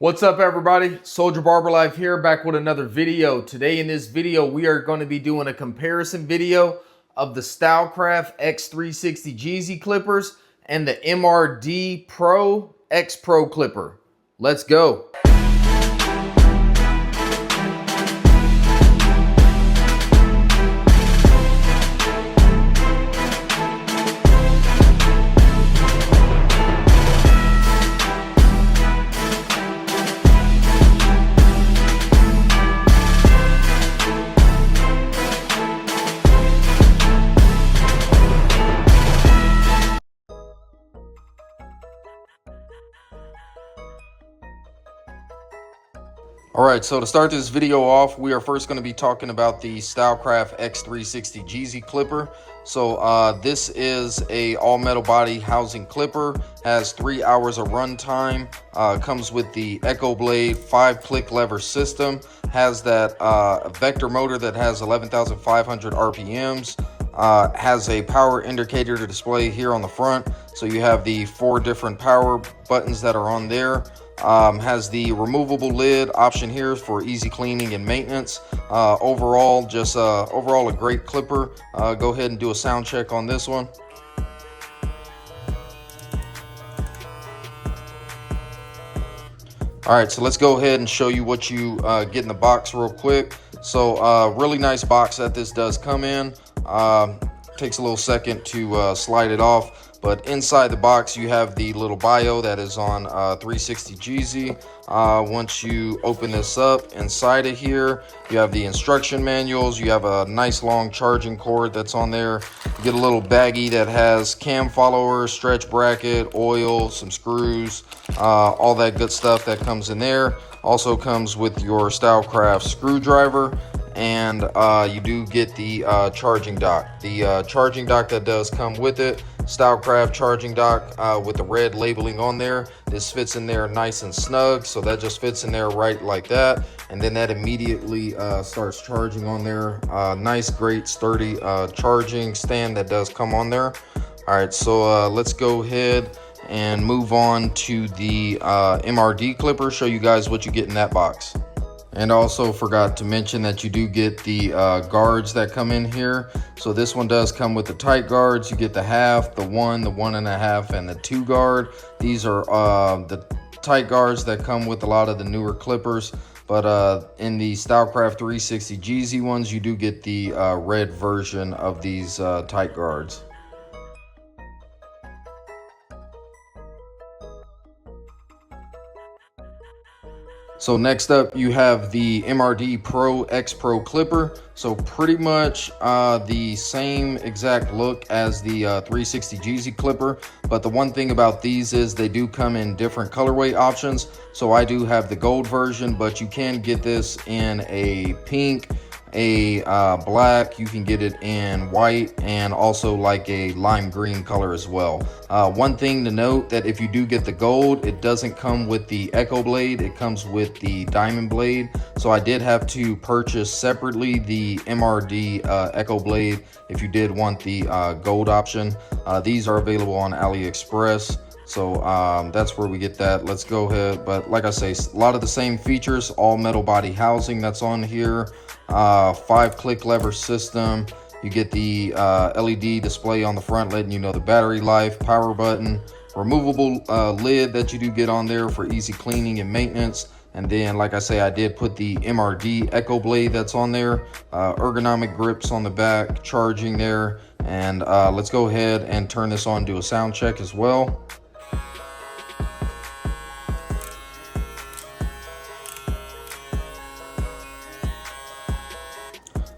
What's up everybody? Soldier Barber Life here, back with another video. Today in this video we are going to be doing a comparison video of the Stylecraft X360Jeezy clippers and the MRD Pro XPro clipper. Let's go. All right, so to start this video off, we are first going to be talking about the Stylecraft X360Jeezy clipper. So this is a all metal body housing clipper, has 3 hours of run time, comes with the Echo Blade 5-click lever system, has that vector motor that has 11,500 RPMs, has a power indicator to display here on the front. So you have the 4 different power buttons that are on there. Has the removable lid option here for easy cleaning and maintenance. Overall a great clipper. Go ahead and do a sound check on this one. All right, so let's go ahead and show you what you get in the box real quick. So really nice box that this does come in. Takes a little second to slide it off. But inside the box, you have the little bio that is on 360Jeezy. Once you open this up, inside of here, you have the instruction manuals. You have a nice long charging cord that's on there. You get a little baggie that has cam follower, stretch bracket, oil, some screws, all that good stuff that comes in there. Also comes with your Stylecraft screwdriver. And you do get the charging dock. The charging dock that does come with it, Stylecraft charging dock with the red labeling on there. This fits in there nice and snug, so that just fits in there right like that. And then that immediately starts charging on there. Nice, great, sturdy charging stand that does come on there. All right, so let's go ahead and move on to the MRD clipper, show you guys what you get in that box. And also forgot to mention that you do get the guards that come in here. So this one does come with the tight guards. You get the half, the 1, the 1.5, and the 2 guard. These are the tight guards that come with a lot of the newer clippers. But in the Stylecraft 360Jeezy ones, you do get the red version of these tight guards. So next up, you have the MRD Pro XPro clipper. So pretty much the same exact look as the 360Jeezy clipper. But the one thing about these is they do come in different colorway options. So I do have the gold version, but you can get this in a pink, a black, you can get it in white, and also like a lime green color as well. One thing to note, that if you do get the gold, it doesn't come with the Echo Blade, it comes with the diamond blade. So I did have to purchase separately the MRD Echo Blade if you did want the gold option. These are available on AliExpress. So that's where we get that. Let's go ahead. But like I say, a lot of the same features, all metal body housing that's on here. 5-click lever system. You get the LED display on the front letting you know the battery life, power button, removable lid that you do get on there for easy cleaning and maintenance. And then, like I say, I did put the MRD Echo Blade that's on there, ergonomic grips on the back, charging there. And let's go ahead and turn this on, do a sound check as well.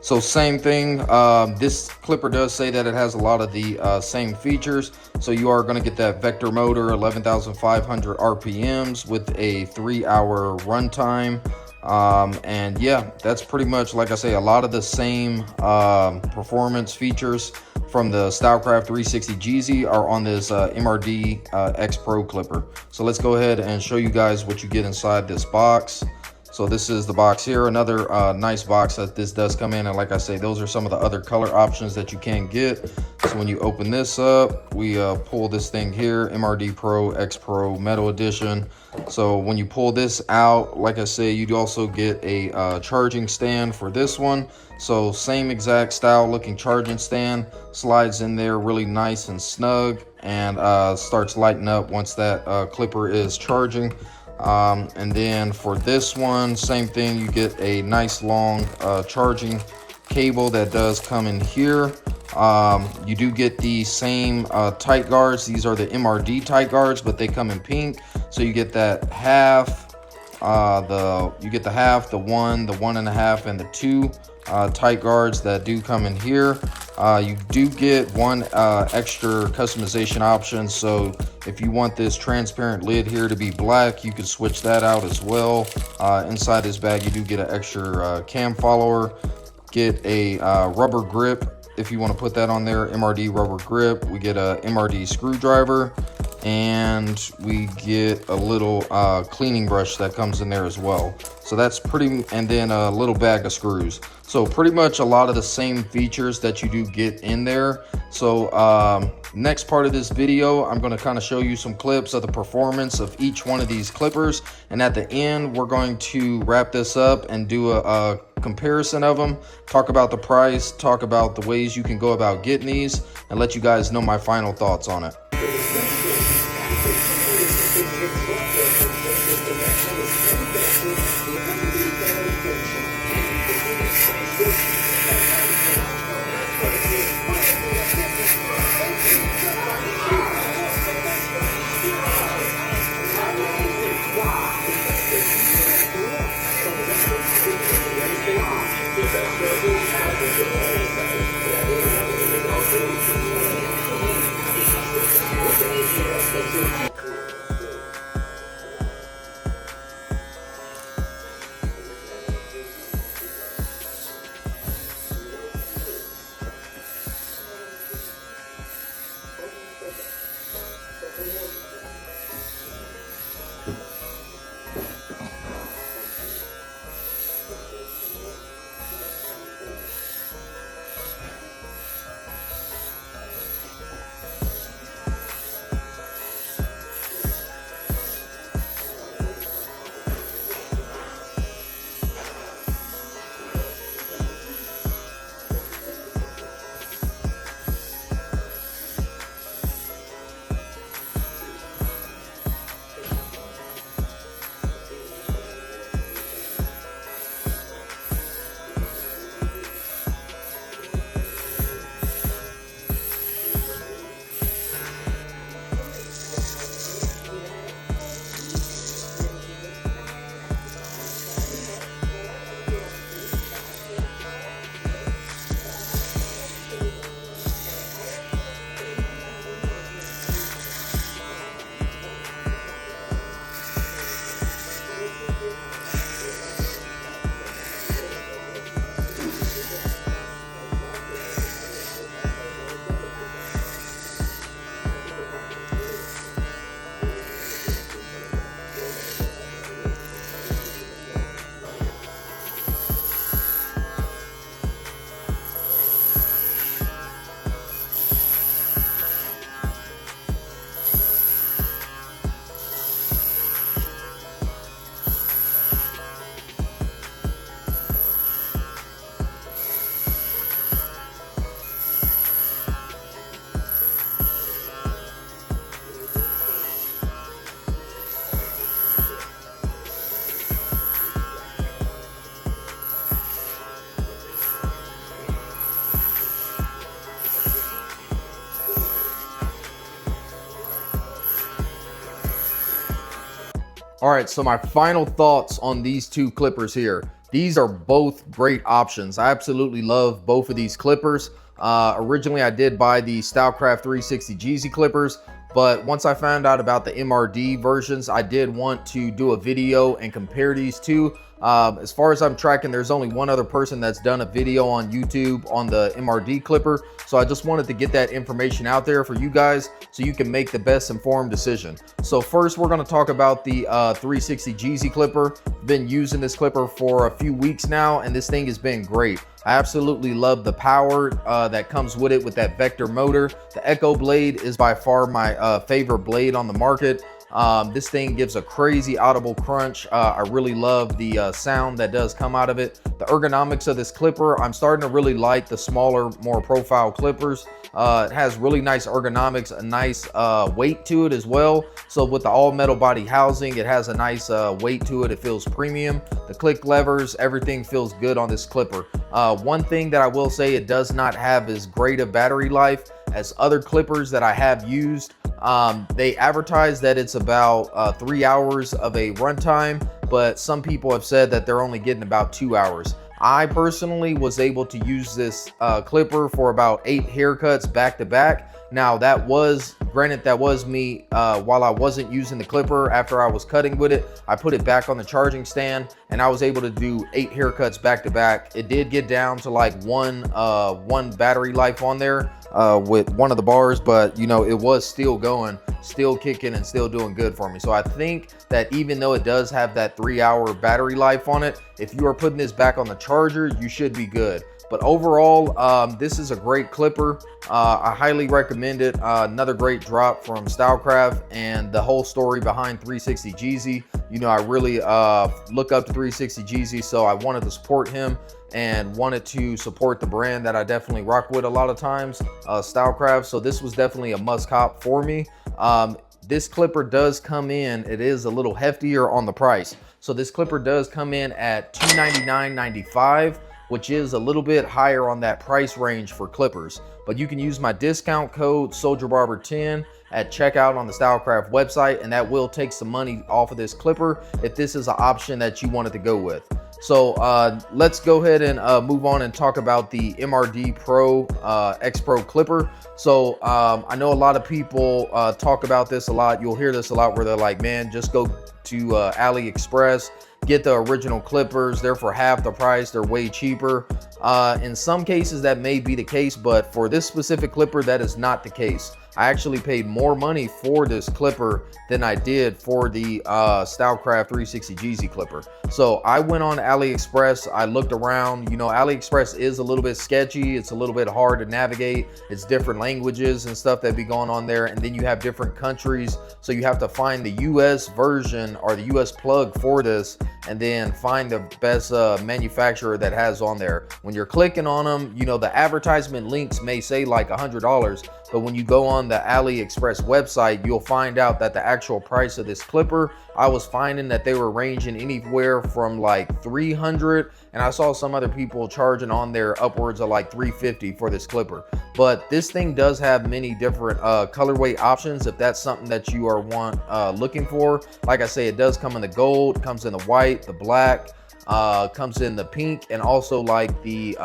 So same thing, this clipper does say that it has a lot of the same features. So you are going to get that vector motor, 11,500 RPMs with a 3-hour runtime. And yeah, that's pretty much, like I say, a lot of the same performance features from the Stylecraft 360Jeezy are on this MRD XPro clipper. So let's go ahead and show you guys what you get inside this box. So this is the box here, another nice box that this does come in, and like I say, those are some of the other color options that you can get. So when you open this up, we pull this thing here, MRD Pro XPro Metal Edition. So when you pull this out, like I said, you also get a charging stand for this one. So same exact style looking charging stand, slides in there really nice and snug, and starts lighting up once that clipper is charging. And then for this one, same thing, you get a nice long charging cable that does come in here. You do get the same tight guards. These are the MRD tight guards, but they come in pink. So you get that half, the half, the 1, the 1.5, and the 2 tight guards that do come in here. You do get one extra customization option. So if you want this transparent lid here to be black, you can switch that out as well. Inside this bag, you do get an extra cam follower. Get a rubber grip if you want to put that on there, MRD rubber grip. We get a MRD screwdriver, and we get a little cleaning brush that comes in there as well. So that's pretty, and then a little bag of screws. So pretty much a lot of the same features that you do get in there. So next part of this video, I'm going to kind of show you some clips of the performance of each one of these clippers, and at the end we're going to wrap this up and do a comparison of them, talk about the price, talk about the ways you can go about getting these, and let you guys know my final thoughts on it. All right, so my final thoughts on these two clippers here. These are both great options. I absolutely love both of these clippers. Originally, I did buy the Stylecraft 360 Jeezy clippers, but once I found out about the MRD versions, I did want to do a video and compare these two. As far as I'm tracking, there's only one other person that's done a video on YouTube on the MRD clipper. So I just wanted to get that information out there for you guys so you can make the best informed decision. So first, we're going to talk about the 360 Jeezy clipper. Been using this clipper for a few weeks now, and this thing has been great. I absolutely love the power that comes with it with that Vector motor. The Echo blade is by far my favorite blade on the market. This thing gives a crazy audible crunch. I really love the sound that does come out of it. The ergonomics of this clipper, I'm starting to really like the smaller, more profile clippers. It has really nice ergonomics, a nice weight to it as well. So with the all metal body housing, it has a nice weight to it. It feels premium. The click levers, everything feels good on this clipper. One thing that I will say, it does not have as great a battery life as other clippers that I have used. They advertise that it's about 3 hours of a runtime, but some people have said that they're only getting about 2 hours. I personally was able to use this clipper for about 8 haircuts back to back. Now that was, granted, that was me while I wasn't using the clipper. After I was cutting with it, I put it back on the charging stand and I was able to do 8 haircuts back to back. It did get down to like one battery life on there with one of the bars, but you know, it was still going, still kicking and still doing good for me. So I think that even though it does have that 3 hour battery life on it, if you are putting this back on the charger, you should be good. But overall, this is a great clipper. I highly recommend it. Another great drop from Stylecraft, and the whole story behind 360 Jeezy. You know, I really look up to 360 Jeezy, so I wanted to support him and wanted to support the brand that I definitely rock with a lot of times, Stylecraft. So this was definitely a must cop for me. This clipper does come in, it is a little heftier on the price. So this clipper does come in at $299.95, which is a little bit higher on that price range for clippers. But you can use my discount code SoldierBarber10 at checkout on the Stylecraft website, and that will take some money off of this clipper if this is an option that you wanted to go with. So let's go ahead and move on and talk about the MRD Pro XPro clipper. So I know a lot of people talk about this a lot. You'll hear this a lot where they're like, man, just go to AliExpress, get the original clippers. They're for half the price. They're way cheaper. In some cases that may be the case, but for this specific clipper, that is not the case. I actually paid more money for this clipper than I did for the Stylecraft 360 Jeezy clipper. So I went on AliExpress, I looked around. You know, AliExpress is a little bit sketchy. It's a little bit hard to navigate. It's different languages and stuff that be going on there. And then you have different countries. So you have to find the US version or the US plug for this, and then find the best manufacturer that has on there. When you're clicking on them, you know, the advertisement links may say like $100, but when you go on the AliExpress website, you'll find out that the actual price of this clipper, I was finding that they were ranging anywhere from like $300, and I saw some other people charging on there upwards of like $350 for this clipper. But this thing does have many different colorway options if that's something that you are looking for. Like I say, it does come in the gold, comes in the white, the black, comes in the pink, and also like the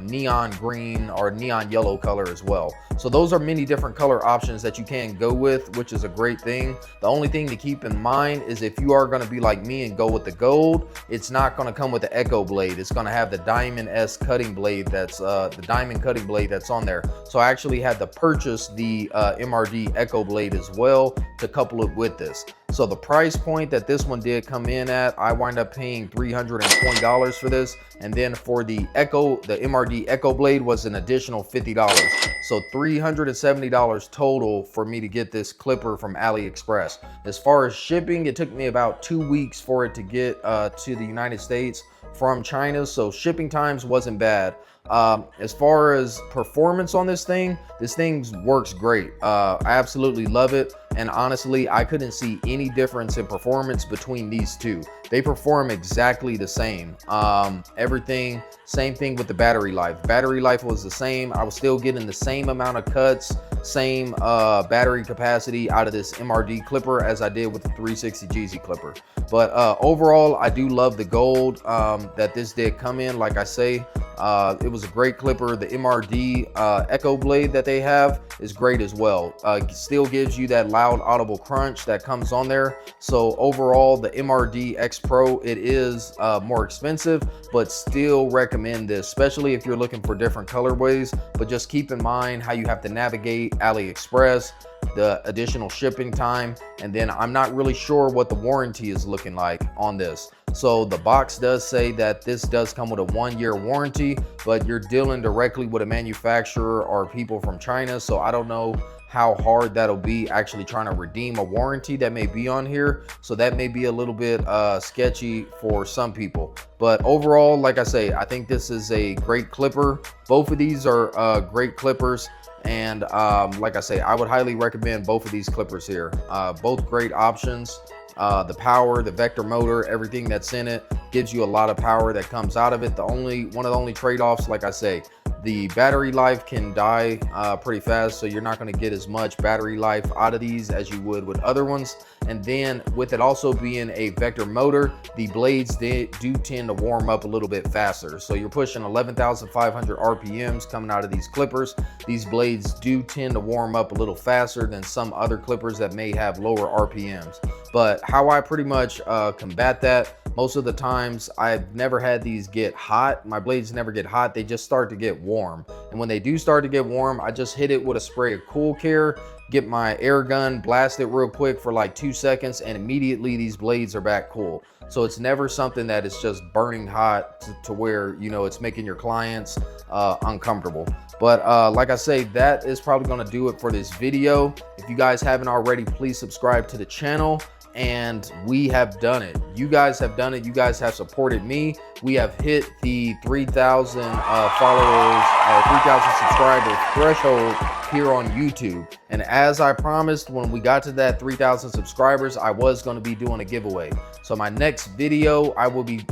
neon green or neon yellow color as well. So those are many different color options that you can go with, which is a great thing. The only thing to keep in mind is if you are going to be like me and go with the gold, it's not going to come with the Echo blade. It's going to have the Diamond S cutting blade that's the diamond cutting blade that's on there. So I actually had to purchase the MRD Echo blade as well to couple it with this. So the price point that this one did come in at, I wind up paying $320 for this. And then for the Echo, the MRD Echo blade was an additional $50. So $370 total for me to get this clipper from AliExpress. As far as shipping, it took me about 2 weeks for it to get to the United States from China. So shipping times wasn't bad. As far as performance on this thing works great. I absolutely love it. And honestly, I couldn't see any difference in performance between these two. They perform exactly the same. Everything, same thing with the battery life. Battery life was the same. I was still getting the same amount of cuts, same battery capacity out of this MRD clipper as I did with the 360 Jeezy clipper. But overall, I do love the gold that this did come in. Like I say, it was a great clipper. The MRD Echo blade that they have is great as well. Still gives you that loud audible crunch that comes on there. So overall, the MRD XPro. It is more expensive, but still recommend this, especially if you're looking for different colorways. But just keep in mind how you have to navigate AliExpress, the additional shipping time, and then I'm not really sure what the warranty is looking like on this. So the box does say that this does come with a 1-year warranty, but you're dealing directly with a manufacturer or people from China, so I don't know how hard that'll be actually trying to redeem a warranty that may be on here. So that may be a little bit sketchy for some people. But overall, like I say, I think this is a great clipper. Both of these are great clippers. And like I say, I would highly recommend both of these clippers here. Both great options. The power, the vector motor, everything that's in it gives you a lot of power that comes out of it. One of the only trade-offs, like I say, the battery life can die pretty fast, so you're not going to get as much battery life out of these as you would with other ones. And then with it also being a vector motor, the blades do tend to warm up a little bit faster. So you're pushing 11,500 RPMs coming out of these clippers. These blades do tend to warm up a little faster than some other clippers that may have lower RPMs. But how I pretty much combat that, most of the times I've never had these get hot. My blades never get hot, they just start to get warm. And when they do start to get warm, I just hit it with a spray of Cool Care, get my air gun, blast it real quick for like 2 seconds, and immediately these blades are back cool. So it's never something that is just burning hot to where, you know, it's making your clients uncomfortable. But like I say, that is probably going to do it for this video. If you guys haven't already, please subscribe to the channel. And we have done it. You guys have done it. You guys have supported me. We have hit the 3,000 followers, 3,000 subscriber threshold here on YouTube. And as I promised, when we got to that 3,000 subscribers, I was going to be doing a giveaway. So my next video, I will be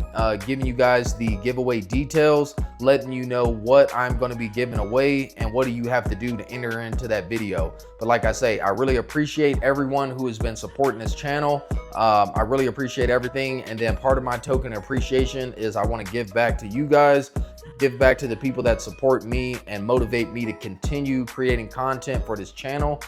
giving you guys the giveaway details, letting you know what I'm going to be giving away and what do you have to do to enter into that video. But like I say, I really appreciate everyone who has been supporting this channel. I really appreciate everything. And then part of my token of appreciation is I want to give back to you guys, give back to the people that support me and motivate me to continue creating content for this channel.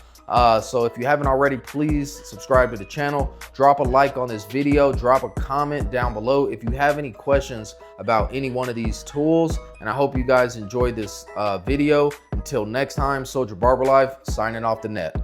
So if you haven't already, please subscribe to the channel, drop a like on this video, drop a comment down below if you have any questions about any one of these tools. And I hope you guys enjoyed this video. Until next time, Soldier Barber Life signing off the net.